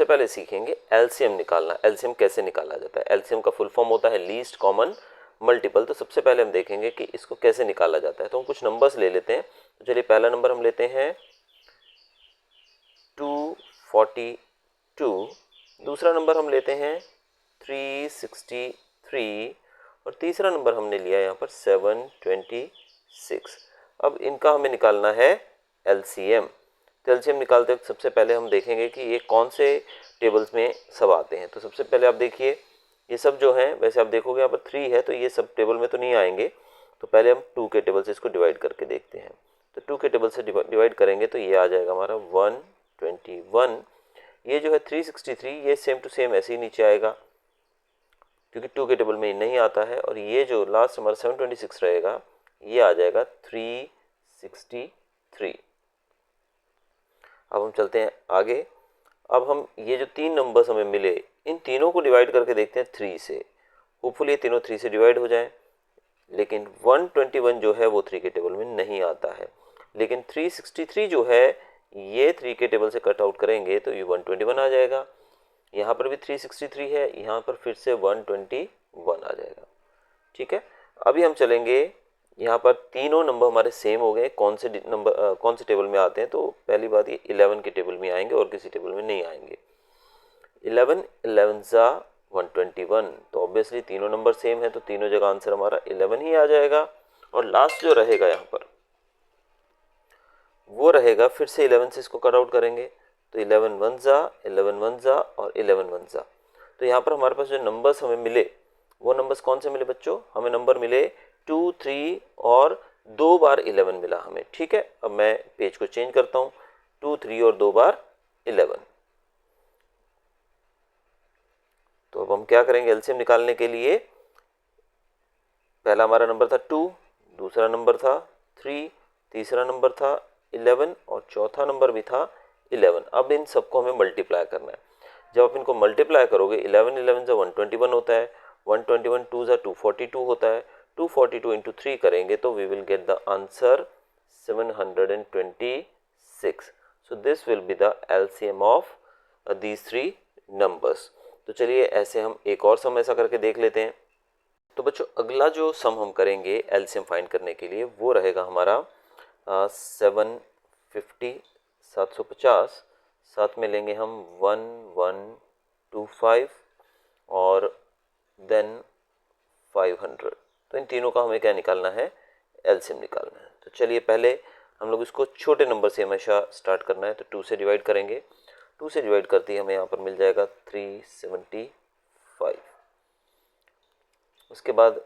सबसे पहले सीखेंगे एलसीएम निकालना। एलसीएम कैसे निकाला जाता है। एलसीएम का फुल फॉर्म होता है लीस्ट कॉमन मल्टीपल। तो सबसे पहले हम देखेंगे कि इसको कैसे निकाला जाता है। तो हम कुछ नंबर्स ले लेते हैं। तो चलिए पहला नंबर हम लेते हैं 242, दूसरा नंबर हम लेते हैं 363 और तीसरा नंबर हमने लिया यहाँ पर 726। अब इनका हमें निकालना है एलसीएम। तो एलसीएम निकालते वक्त सबसे पहले हम देखेंगे कि ये कौन से टेबल्स में सब आते हैं। तो सबसे पहले आप देखिए ये सब जो हैं, वैसे आप देखोगे यहाँ पर 3 है तो ये सब टेबल में तो नहीं आएंगे। तो पहले हम 2 के टेबल से इसको डिवाइड करके देखते हैं। तो 2 के टेबल से डिवाइड करेंगे तो ये आ जाएगा हमारा 121। ये जो है 363 ये सेम टू सेम ऐसे ही नीचे आएगा क्योंकि 2 के टेबल में नहीं आता है। और ये जो लास्ट हमारा 726 रहेगा ये आ जाएगा 363। अब हम चलते हैं आगे। अब हम ये जो 3 नंबर्स हमें मिले इन तीनों को डिवाइड करके देखते हैं 3 से। होपफुली ये तीनों 3 से डिवाइड हो जाएं। लेकिन 121 जो है वो 3 के टेबल में नहीं आता है। लेकिन 363 जो है ये 3 के टेबल से कट आउट करेंगे तो ये 121 आ जाएगा। यहाँ पर भी 363 है, यहाँ पर फिर से 121 आ जाएगा। ठीक है, अभी हम चलेंगे यहाँ पर तीनों नंबर हमारे सेम हो गए। कौन से नंबर कौन से टेबल में आते हैं। तो पहली बात ये 11 के टेबल में आएंगे और किसी टेबल में नहीं आएंगे। 11 11 जा 121, तो ऑब्वियसली तीनों नंबर सेम है तो तीनों जगह आंसर हमारा 11 ही आ जाएगा। और लास्ट जो रहेगा यहाँ पर वो रहेगा, फिर से 11 से इसको कट आउट करेंगे तो 11 1 जा 11 1 जा और 11 1 जा। तो यहाँ पर हमारे पास जो नंबर्स हमें मिले वो नंबर्स कौन से मिले बच्चों। हमें नंबर मिले 2 3 और 2 बार 11 मिला हमें। ठीक है, अब मैं पेज को चेंज करता हूँ। 2 3 और 2 बार 11। तो अब हम क्या करेंगे एलसीएम निकालने के लिए। पहला हमारा नंबर था 2, दूसरा नंबर था 3, तीसरा नंबर था 11 और चौथा नंबर भी था 11। अब इन सबको हमें मल्टीप्लाई करना है। जब आप इनको मल्टीप्लाई करोगे 11 11 से 121 होता है, 121 2 से 242 होता है, 242 इंटू 3 करेंगे तो we will get the answer 726। So this will be the LCM of these 3 numbers. तो चलिए ऐसे हम एक और सम ऐसा करके देख लेते हैं। तो बच्चों अगला जो सम हम करेंगे एलसीएम फाइंड करने के लिए वो रहेगा हमारा 750 750, साथ में लेंगे हम 1125 और देन 500। तो इन तीनों का हमें क्या निकालना है, एलसीएम निकालना है। तो चलिए पहले हम लोग इसको छोटे नंबर से हमेशा स्टार्ट करना है। तो 2 से डिवाइड करेंगे। 2 से डिवाइड करते ही हमें यहाँ पर मिल जाएगा 375। उसके बाद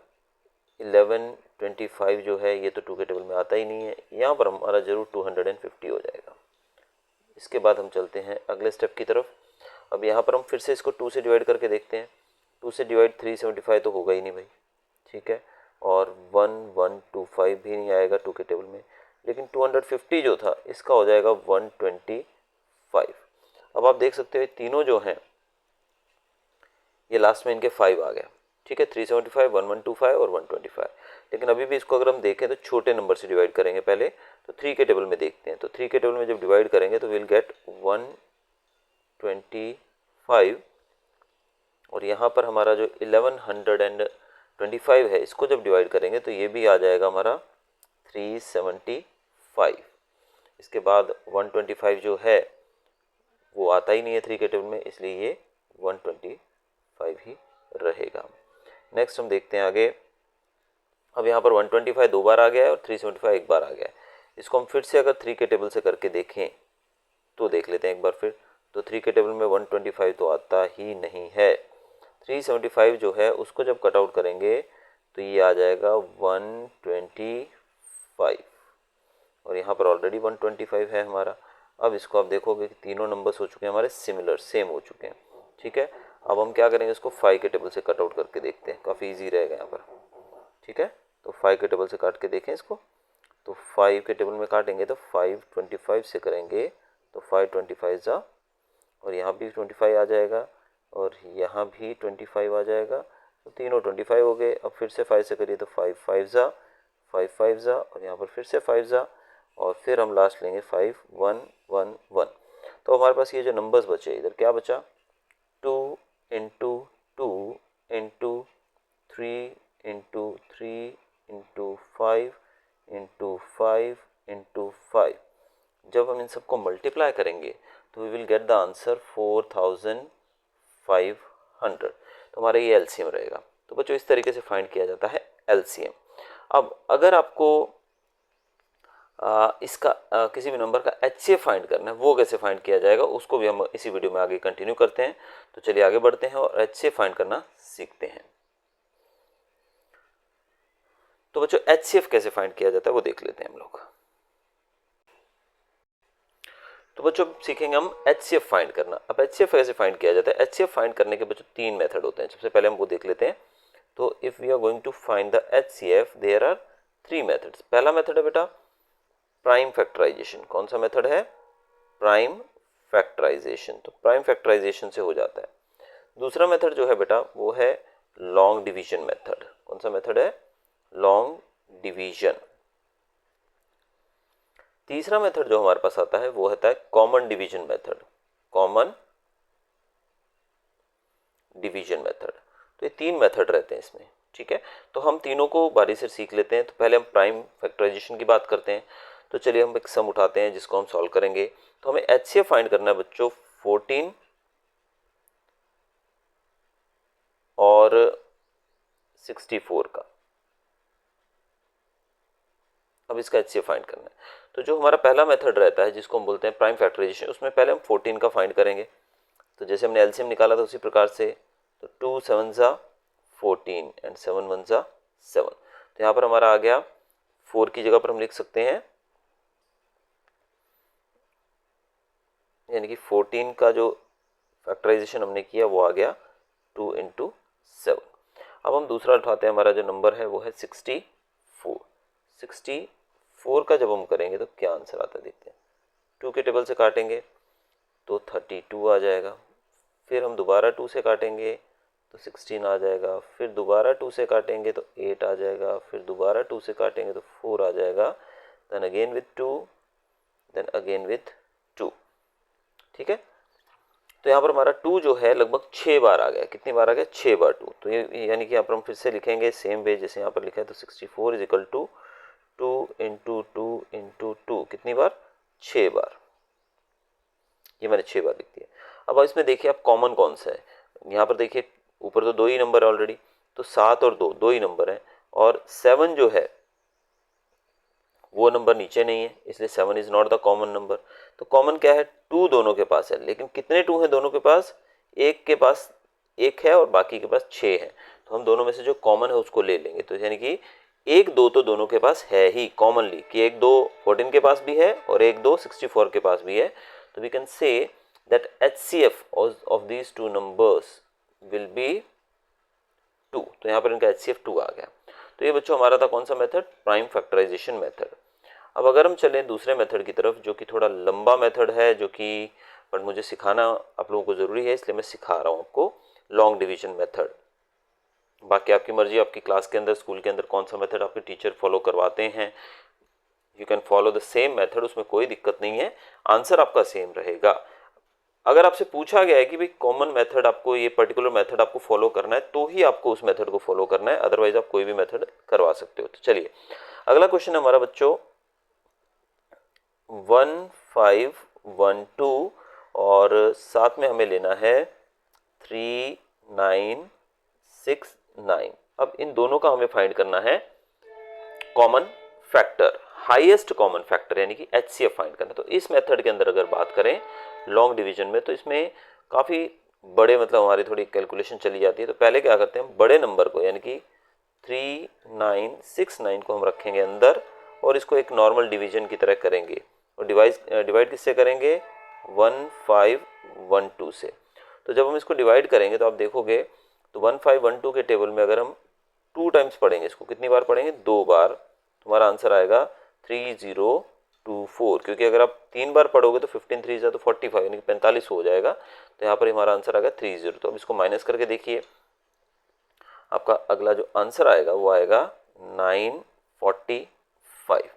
1125 जो है ये तो 2 के टेबल में आता ही नहीं है, यहाँ पर हमारा जरूर 250 हो जाएगा। इसके बाद हम चलते हैं अगले स्टेप की तरफ। अब यहाँ पर हम फिर से इसको 2 से डिवाइड करके देखते हैं। 2 से डिवाइड 375 तो होगा ही नहीं भाई। ठीक है, और 1125 भी नहीं आएगा 2 के टेबल में। लेकिन 250 जो था इसका हो जाएगा 125। अब आप देख सकते हो तीनों जो हैं ये लास्ट में इनके 5 आ गया। ठीक है, 375 1125 और 125। लेकिन अभी भी इसको अगर हम देखें तो छोटे नंबर से डिवाइड करेंगे पहले। तो 3 के टेबल में देखते हैं। तो 3 के टेबल में जब डिवाइड करेंगे तो विल गेट 125 और यहाँ पर हमारा जो 1125 है इसको जब डिवाइड करेंगे तो ये भी आ जाएगा हमारा 375। इसके बाद 125 जो है वो आता ही नहीं है 3 के टेबल में, इसलिए ये 125 ही रहेगा। नेक्स्ट हम देखते हैं आगे। अब यहाँ पर 125 2 बार आ गया है और 375 एक बार आ गया है। इसको हम फिर से अगर 3 के टेबल से करके देखें तो देख लेते हैं एक बार फिर। तो 3 के टेबल में 125 तो आता ही नहीं है। 375 जो है उसको जब कट आउट करेंगे तो ये आ जाएगा 125 और यहाँ पर ऑलरेडी 125 है हमारा। अब इसको आप देखोगे कि तीनों नंबर्स हो चुके हैं हमारे सिमिलर, सेम हो चुके हैं। ठीक है, अब हम क्या करेंगे इसको 5 के टेबल से कट आउट करके देखते हैं, काफ़ी इजी रहेगा यहाँ पर। ठीक है, तो 5 के टेबल से काट के देखें इसको। तो 5 के टेबल में काटेंगे तो 525 से करेंगे तो 525 जा और यहाँ भी 25 आ जाएगा और यहाँ भी 25 आ जाएगा। तो तीनों 25 हो गए। अब फिर से 5 से करिए तो 5 5 जा 5 5 जा और यहाँ पर फिर से 5 जा और फिर हम लास्ट लेंगे 5 1 1 1। तो हमारे पास ये जो नंबर्स बचे, इधर क्या बचा, 2 into 2 into 3 into 3 into 5 into 5 into 5। जब हम इन सबको मल्टीप्लाई करेंगे तो we will get the answer 4500। तो हमारा ये एलसीएम रहेगा। तो बच्चों इस तरीके से फाइंड किया जाता है एलसीएम। अब अगर आपको इसका किसी भी नंबर का एचसीएफ फाइंड करना है, वो कैसे फाइंड किया जाएगा, उसको भी हम इसी वीडियो में आगे कंटिन्यू करते हैं। तो चलिए आगे बढ़ते हैं और एचसीएफ फाइंड करना सीखते हैं। तो बच्चों एचसीएफ कैसे फाइंड किया जाता है वो देख लेते हैं हम लोग। तो बच्चों सीखेंगे हम एचसीएफ फाइंड करना। अब एचसीएफ कैसे फाइंड किया जाता है, एचसीएफ फाइंड करने के बच्चों 3 मेथड होते हैं। सबसे पहले हम वो देख लेते हैं। तो if we are going to find the HCF there are 3 methods. पहला मेथड है बेटा प्राइम फैक्टराइजेशन। कौन सा मेथड है, प्राइम फैक्टराइजेशन। तो प्राइम फैक्टराइजेशन से हो जाता है। दूसरा मेथड जो है बेटा वो है लॉन्ग डिवीजन मेथड। कौन सा मेथड है, लॉन्ग डिवीजन। तीसरा मेथड जो हमारे पास आता है वो होता है common division method, common division method. तो ये 3 मेथड रहते हैं इसमें, ठीक है। तो हम तीनों को बारी से सीख लेते हैं। तो पहले हम प्राइम फैक्टराइजेशन की बात करते हैं। तो चलिए हम एक सम उठाते हैं जिसको हम सॉल्व करेंगे। तो हमें एचसीएफ फाइंड करना है बच्चों 14 और 64 का। अब इसका एचसीएफ फाइंड करना है। तो जो हमारा पहला मेथड रहता है जिसको हम बोलते हैं प्राइम फैक्टराइजेशन, उसमें पहले हम 14 का फाइंड करेंगे। तो जैसे हमने एलसीएम निकाला था उसी प्रकार से, तो 2 7 ज़ा 14 एंड 7 1 ज़ा 7। तो यहाँ पर हमारा आ गया 4 की जगह पर हम लिख सकते हैं, यानी कि 14 का जो फैक्टराइजेशन हमने किया वो आ गया 2 इंटू 7। अब हम दूसरा उठाते हैं, हमारा जो नंबर है वो है 64। 64 का जब हम करेंगे तो क्या आंसर आता है देखते हैं। 2 के टेबल से काटेंगे तो 32 आ जाएगा। फिर हम दोबारा 2 से काटेंगे तो 16 आ जाएगा। फिर दोबारा 2 से काटेंगे तो 8 आ जाएगा। फिर दोबारा 2 से काटेंगे तो 4 आ जाएगा। Then again with 2, then again with 2, ठीक है। तो यहाँ पर हमारा 2 जो है लगभग 6 बार आ गया। कितनी बार आ गया, 6 बार 2। तो ये यानी कि यहाँ पर हम फिर से लिखेंगे सेम वे जैसे यहाँ पर लिखा है। तो 64 is equal to 2 into 2 into 2, कितनी बार, 6 बार। ये मैंने 6 बार लिख दिया। अब इसमें देखिए आप कॉमन कौन सा है। यहाँ पर देखिए ऊपर तो 2 ही नंबर है ऑलरेडी, तो 7 और 2 2 ही नंबर हैं, और 7 जो है वो नंबर नीचे नहीं है, इसलिए 7 is not the common number. तो कॉमन क्या है, 2 दोनों के पास है, लेकिन कितने 2 हैं दोनों के पास, एक के पास 1 है और बाकी के पास 6 है। तो हम दोनों में से जो कॉमन है उसको ले लेंगे। तो यानी कि 1 2 तो दोनों के पास है ही कॉमनली, कि 1 2 14 के पास भी है और 1 2 64 के पास भी है। तो we can say that HCF of these 2 numbers will be 2। तो यहाँ पर इनका HCF 2 आ गया। तो ये बच्चों हमारा था कौन सा मेथड, प्राइम फैक्टराइजेशन मेथड। अब अगर हम चलें दूसरे मेथड की तरफ, जो कि थोड़ा लंबा मेथड है, जो कि बट मुझे सिखाना आप लोगों को ज़रूरी है, इसलिए मैं सिखा रहा हूँ आपको लॉन्ग डिवीजन मेथड। बाकी आपकी मर्जी, आपकी क्लास के अंदर, स्कूल के अंदर कौन सा मेथड आपके टीचर फॉलो करवाते हैं, you can follow the same method, उसमें कोई दिक्कत नहीं है, आंसर आपका सेम रहेगा। अगर आपसे पूछा गया है कि भाई कॉमन मेथड आपको, ये पर्टिकुलर मेथड आपको फॉलो करना है, तो ही आपको उस मेथड को फॉलो करना है, अदरवाइज आप कोई भी मेथड करवा सकते हो। तो चलिए अगला क्वेश्चन हमारा बच्चों 1512 और साथ में हमें लेना है 3969। अब इन दोनों का हमें फाइंड करना है common factor, highest common factor, यानी कि HCF फाइंड करना। तो इस मेथड के अंदर अगर बात करें लॉन्ग डिवीजन में, तो इसमें काफ़ी बड़े मतलब हमारी थोड़ी कैलकुलेशन चली जाती है। तो पहले क्या करते हैं, बड़े नंबर को यानी कि 3969 को हम रखेंगे अंदर, और इसको एक नॉर्मल डिवीजन की तरह करेंगे, और डिवाइड किससे करेंगे, 1512 से। तो जब हम इसको डिवाइड करेंगे तो आप देखोगे तो 1512 के टेबल में अगर हम 2 टाइम्स पढ़ेंगे, इसको कितनी बार पढ़ेंगे, 2 बार, तुम्हारा आंसर आएगा 3024। क्योंकि अगर आप 3 बार पढ़ोगे तो 15 3 तो 45 यानी कि 45 हो जाएगा। तो यहाँ पर हमारा आंसर आएगा 30। तो अब इसको माइनस करके देखिए, आपका अगला जो आंसर आएगा वो आएगा 945।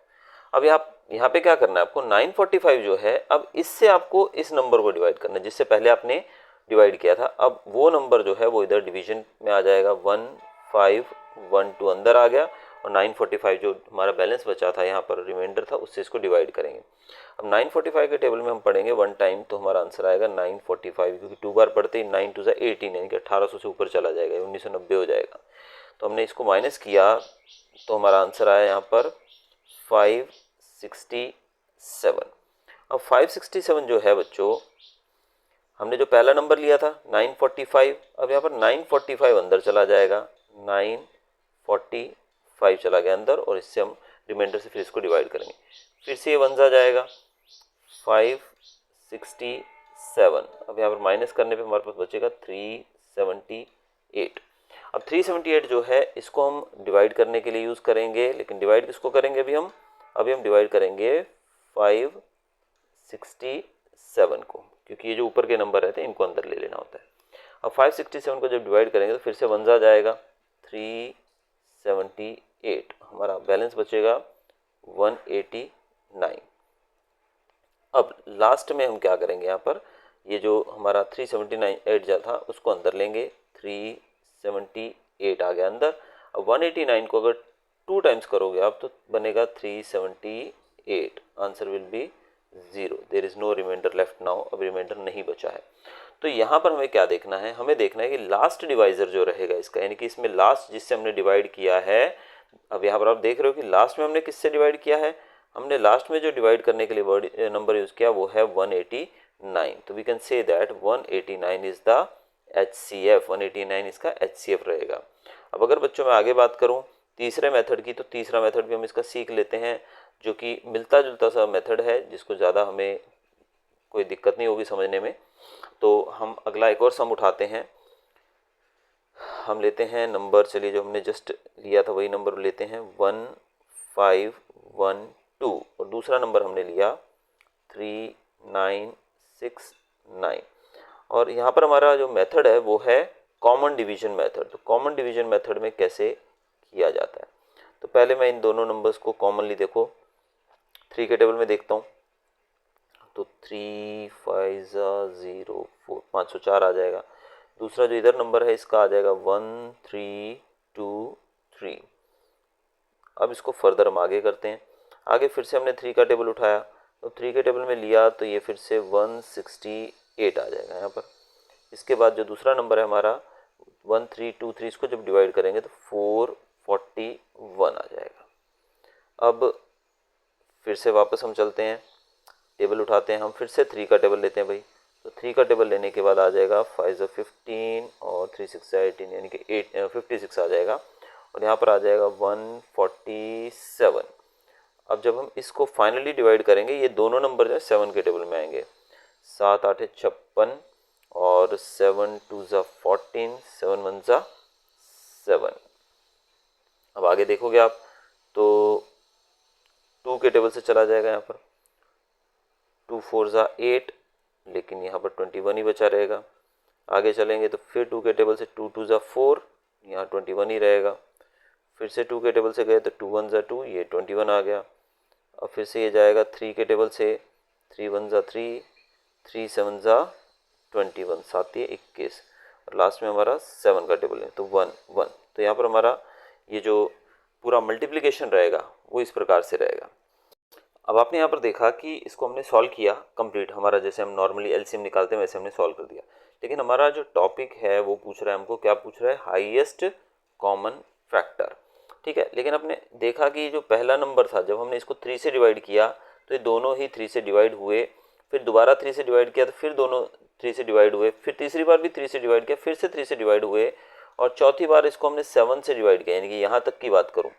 अब यहाँ यहाँ पे क्या करना है आपको, 945 जो है अब इससे आपको इस नंबर को डिवाइड करना है जिससे पहले आपने डिवाइड किया था। अब वो नंबर जो है वो इधर डिवीजन में आ जाएगा, 1512 अंदर आ गया और 945 जो हमारा बैलेंस बचा था यहाँ पर रिमाइंडर था उससे इसको डिवाइड करेंगे। अब 945 के टेबल में हम पढ़ेंगे 1 टाइम तो हमारा आंसर आएगा 945, क्योंकि 2 बार पढ़ते ही 9 2 ज़ा 18 यानी कि 1800 से ऊपर चला जाएगा, 1990 हो जाएगा। तो हमने इसको माइनस किया तो हमारा आंसर आया यहाँ पर 567। अब 567 जो है बच्चों, हमने जो पहला नंबर लिया था 945, अब यहाँ पर 945 अंदर चला जाएगा, 945 चला गया अंदर और इससे हम रिमाइंडर से फिर इसको डिवाइड करेंगे, फिर से ये 1 आ जाएगा 567। अब यहाँ पर माइनस करने पे हमारे पास बचेगा 378। अब 378 जो है इसको हम डिवाइड करने के लिए यूज़ करेंगे, लेकिन डिवाइड किसको करेंगे अभी हम डिवाइड करेंगे 567 को, क्योंकि ये जो ऊपर के नंबर रहते हैं इनको अंदर ले लेना होता है। अब 567 को जब डिवाइड करेंगे तो फिर से 1 आ जाएगा, 378, हमारा बैलेंस बचेगा 189। अब लास्ट में हम क्या करेंगे, यहाँ पर ये जो हमारा 378 जो था उसको अंदर लेंगे, 378 आ गया अंदर। अब 189 को अगर 2 टाइम्स करोगे आप तो बनेगा 378, answer will be 0, there is no reminder left now, अब रिमाइंडर नहीं बचा है। तो यहाँ पर हमें क्या देखना है, हमें देखना है कि लास्ट डिवाइजर जो रहेगा इसका, यानी कि इसमें लास्ट जिससे हमने डिवाइड किया है, अब यहाँ पर आप देख रहे हो कि लास्ट में हमने किससे डिवाइड किया है, हमने लास्ट में जो डिवाइड करने के लिए वर्ड नंबर यूज किया वो है 189। तो we can say that 189 is the HCF, 189 इसका HCF रहेगा। अब अगर बच्चों मैं आगे बात करूं तीसरे मेथड की, तो तीसरा मेथड भी हम इसका सीख लेते हैं, जो कि मिलता जुलता सा मेथड है जिसको ज़्यादा हमें कोई दिक्कत नहीं होगी समझने में। तो हम अगला एक और सम उठाते हैं, हम लेते हैं नंबर, चलिए जो हमने जस्ट लिया था वही नंबर लेते हैं 1512 और दूसरा नंबर हमने लिया 3969। और यहाँ पर हमारा जो मेथड है वो है कॉमन डिवीजन मेथड। तो कॉमन डिवीजन मेथड में कैसे किया जाता है, तो पहले मैं इन दोनों नंबर्स को कॉमनली देखो 3 के टेबल में देखता हूँ, तो 3 5 0 4 504 आ जाएगा। दूसरा जो इधर नंबर है इसका आ जाएगा 1323। अब इसको फर्दर हम आगे करते हैं, आगे फिर से हमने 3 का टेबल उठाया तो 3 के टेबल में लिया तो ये फिर से 168 आ जाएगा यहाँ पर। इसके बाद जो दूसरा नंबर है हमारा 1323, इसको जब डिवाइड करेंगे तो 441 आ जाएगा। अब फिर से वापस हम चलते हैं, टेबल उठाते हैं, हम फिर से 3 का टेबल लेते हैं भाई। तो 3 का टेबल लेने के बाद आ जाएगा 5 15 और 3 6 18 यानी कि 56 आ जाएगा और यहाँ पर आ जाएगा 147। अब जब हम इसको फाइनली डिवाइड करेंगे ये दोनों नंबर जो है 7 के टेबल में आएंगे, 7 8 56 और 7 2 ज़ा 14, 7 1 ज़ा 7। अब आगे देखोगे आप तो 2 के टेबल से चला जाएगा यहाँ पर, 2 4 ज़ा 8, लेकिन यहाँ पर 21 ही बचा रहेगा। आगे चलेंगे तो फिर 2 के टेबल से 2 2 ज़ा 4, यहाँ 21 ही रहेगा। फिर से 2 के टेबल से गए तो 2 1 ज़ा 2, ये 21 आ गया। अब फिर से ये जाएगा 3 के टेबल से, 3 1 ज़ा 3, 3 7 ज़ा 21, 7 21 और लास्ट में हमारा 7 का टेबल है तो 1 1। तो यहाँ पर हमारा ये जो पूरा मल्टीप्लिकेशन रहेगा वो इस प्रकार से रहेगा। अब आपने यहाँ पर देखा कि इसको हमने सॉल्व किया कंप्लीट, हमारा जैसे हम नॉर्मली एलसीएम निकालते हैं वैसे हमने सॉल्व कर दिया। लेकिन हमारा जो टॉपिक है वो पूछ रहा है हमको, क्या पूछ रहा है, हाईएस्ट कॉमन फैक्टर। ठीक है, लेकिन आपने देखा कि जो पहला नंबर था जब हमने इसको 3 से डिवाइड किया तो ये दोनों ही 3 से डिवाइड हुए, फिर दोबारा 3 से डिवाइड किया तो फिर दोनों 3 से डिवाइड हुए, फिर तीसरी बार भी 3 से डिवाइड किया, फिर से 3 से डिवाइड हुए और चौथी बार इसको हमने 7 से डिवाइड किया, यानी कि यहाँ तक की बात करूँ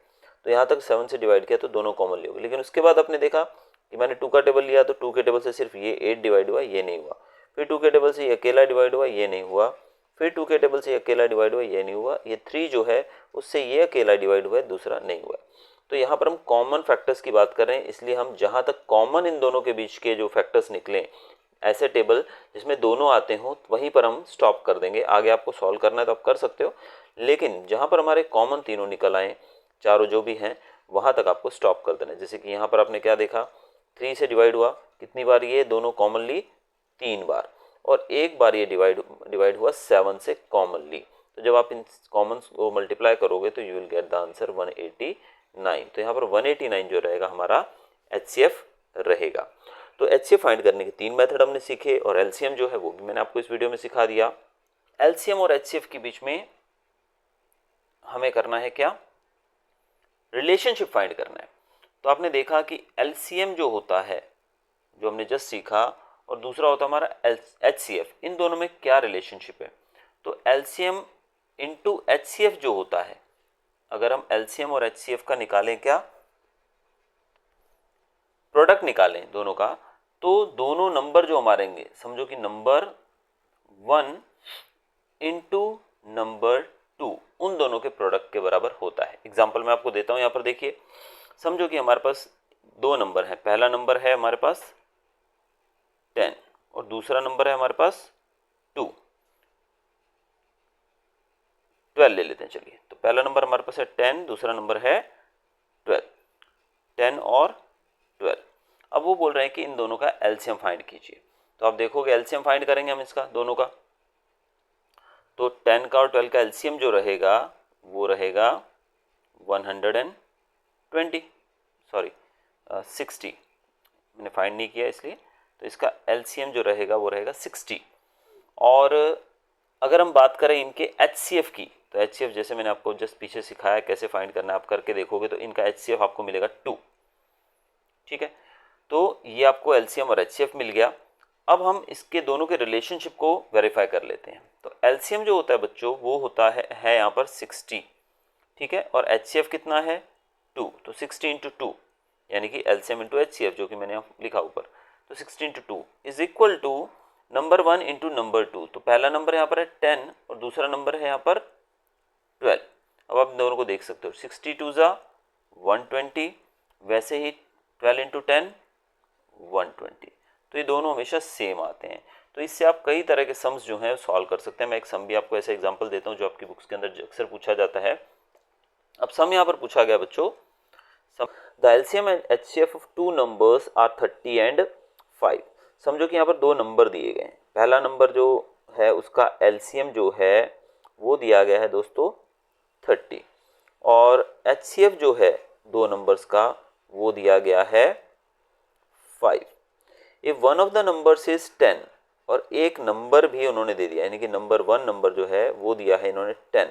तो यहाँ तक 7 से डिवाइड किया तो दोनों कॉमनली हो गए। लेकिन उसके बाद आपने देखा कि मैंने 2 का टेबल लिया तो 2 के टेबल से सिर्फ ये 8 डिवाइड हुआ, ये नहीं हुआ। फिर 2 के टेबल से ये अकेला डिवाइड हुआ, ये नहीं हुआ। फिर 2 के टेबल से ये अकेला डिवाइड हुआ, ये नहीं हुआ। ये 3 जो है उससे ये अकेला डिवाइड हुआ, दूसरा नहीं हुआ। तो यहाँ पर हम कॉमन फैक्टर्स की बात कर रहे हैं, इसलिए हम जहाँ तक कॉमन इन दोनों के बीच के जो फैक्टर्स निकलें ऐसे टेबल जिसमें दोनों आते हों वहीं पर हम स्टॉप कर देंगे। आगे आपको सॉल्व करना है तो आप कर सकते हो, लेकिन जहाँ पर हमारे कॉमन तीनों निकल आए, चारों जो भी हैं, वहाँ तक आपको स्टॉप कर देना है। जैसे कि यहाँ पर आपने क्या देखा 3 से डिवाइड हुआ, कितनी बार ये दोनों कॉमनली, 3 बार, और एक बार ये डिवाइड हुआ 7 से कॉमनली। तो जब आप इन कॉमन को मल्टीप्लाई करोगे तो you will get the answer 189। तो यहाँ पर 189 जो रहेगा हमारा HCF रहेगा। तो HCF फाइंड करने के 3 मेथड हमने सीखे, और LCM जो है वो भी मैंने आपको इस वीडियो में सिखा दिया। LCM और HCF के बीच में हमें करना है क्या, रिलेशनशिप फाइंड करना है। तो आपने देखा कि LCM जो होता है, जो हमने जस्ट सीखा, और दूसरा होता है हमारा HCF, इन दोनों में क्या रिलेशनशिप है। तो LCM इंटू HCF जो होता है, अगर हम LCM और HCF का निकालें, क्या प्रोडक्ट निकालें दोनों का, तो दोनों नंबर जो हमारे आएंगे, समझो कि नंबर 1 इंटू नंबर 2, उन दोनों के प्रोडक्ट के बराबर होता है। एग्जाम्पल मैं आपको देता हूं, यहाँ पर देखिए, समझो कि हमारे पास 2 नंबर है। पहला नंबर है हमारे पास 10 और दूसरा नंबर है हमारे पास 12 ले लेते हैं। चलिए, तो पहला नंबर हमारे पास है 10, दूसरा नंबर है 12, 10 और 12। अब वो बोल रहे हैं कि इन दोनों का LCM फाइंड कीजिए। तो आप देखोगे LCM फाइंड करेंगे हम इसका दोनों का, तो 10 का और 12 का LCM जो रहेगा वो रहेगा 60, मैंने फाइंड नहीं किया इसलिए, तो इसका LCM जो रहेगा वो रहेगा 60। और अगर हम बात करें इनके HCF की, तो HCF जैसे मैंने आपको जस्ट पीछे सिखाया कैसे फाइंड करना है, आप करके देखोगे तो इनका HCF आपको मिलेगा 2। ठीक है, तो ये आपको LCM और HCF मिल गया। अब हम इसके दोनों के रिलेशनशिप को वेरीफाई कर लेते हैं। तो LCM जो होता है बच्चों, वो होता है यहाँ पर 60, ठीक है, और HCF कितना है 2, तो 60 इंटू 2 यानी कि LCM इंटू HCF, जो कि मैंने यहाँ लिखा ऊपर, तो 60 into 2 is equal to number 1 into number 2। तो पहला नंबर यहाँ पर है 10 और दूसरा नंबर है यहाँ पर 12। अब आप दोनों को देख सकते हो, 62 ज़ा 120, वैसे ही 12 इंटू 10 120। तो ये दोनों हमेशा सेम आते हैं। तो इससे आप कई तरह के सम्स जो हैं सॉल्व कर सकते हैं। मैं एक सम भी आपको ऐसे एग्जांपल देता हूँ जो आपकी बुक्स के अंदर अक्सर पूछा जाता है। अब सम यहाँ पर पूछा गया बच्चों, the LCM and HCF of 2 numbers are 30 and 5। समझो कि यहाँ पर 2 नंबर दिए गए हैं। पहला नंबर जो है उसका LCM जो है वो दिया गया है दोस्तों 30, और HCF जो है 2 नंबर्स का वो दिया गया है 5। If one of the numbers is 10, और एक नंबर भी उन्होंने दे दिया, यानी कि नंबर 1 नंबर जो है वो दिया है इन्होंने 10,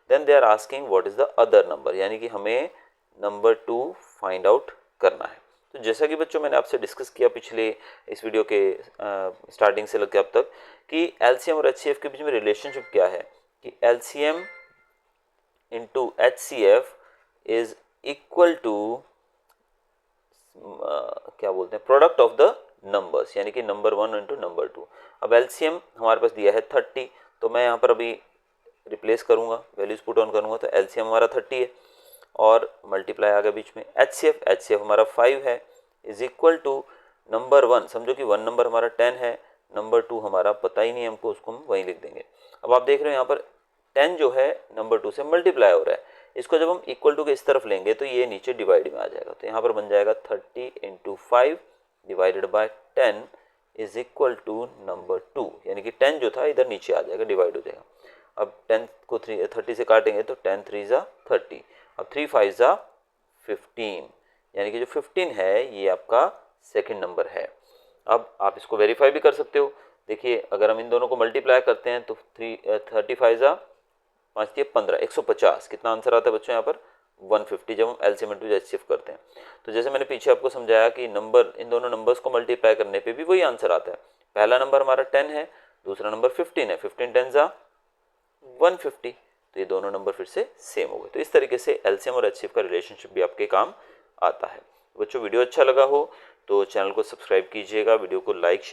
then they are asking what is the other number, यानी कि हमें नंबर 2 फाइंड आउट करना है। तो जैसा कि बच्चों मैंने आपसे डिस्कस किया पिछले इस वीडियो के स्टार्टिंग से लेकर अब तक, कि LCM और HCF के बीच में रिलेशनशिप क्या है, कि LCM into HCF is equal to क्या बोलते हैं, प्रोडक्ट ऑफ द नंबर्स, यानी कि नंबर 1 इंटू नंबर 2। अब LCM हमारे पास दिया है 30, तो मैं यहाँ पर अभी रिप्लेस करूँगा, वैल्यूज पुट ऑन करूँगा, तो LCM हमारा 30 है और मल्टीप्लाई आ गया बीच में। HCF हमारा 5 है, इज इक्वल टू नंबर 1, समझो कि 1 नंबर हमारा 10 है, नंबर 2 हमारा पता ही नहीं हमको, उसको हम वहीं लिख देंगे। अब आप देख रहे हो यहाँ पर 10 जो है नंबर 2 से मल्टीप्लाई हो रहा है, इसको जब हम इक्वल टू के इस तरफ लेंगे तो ये नीचे डिवाइड में आ जाएगा। तो यहाँ पर बन जाएगा 30 into 5 divided by 10 is equal to number 2, यानी कि 10 जो था इधर नीचे आ जाएगा, डिवाइड हो जाएगा। अब 10 को 30 से काटेंगे तो 10 3 ज़ा 30, अब 3 5 ज़ा 15, यानी कि जो 15 है ये आपका सेकंड नंबर है। अब आप इसको वेरीफाई भी कर सकते हो। देखिए, अगर हम इन दोनों को मल्टीप्लाई करते हैं तो 35 ज़ा 5 15, 150, कितना आंसर आता है बच्चों यहाँ पर 150, जब हम LCM इंटू HCF करते हैं। तो जैसे मैंने पीछे आपको समझाया कि नंबर, इन दोनों नंबर्स को मल्टीप्लाई करने पे भी वही आंसर आता है। पहला नंबर हमारा 10 है, दूसरा नंबर 15 है, 15 10 ज़ा 150, तो ये दोनों नंबर फिर से सेम हो गए। तो इस तरीके से LCM और HCF का रिलेशनशिप भी आपके काम आता है। बच्चों, वीडियो अच्छा लगा हो तो चैनल को सब्सक्राइब कीजिएगा, वीडियो को लाइक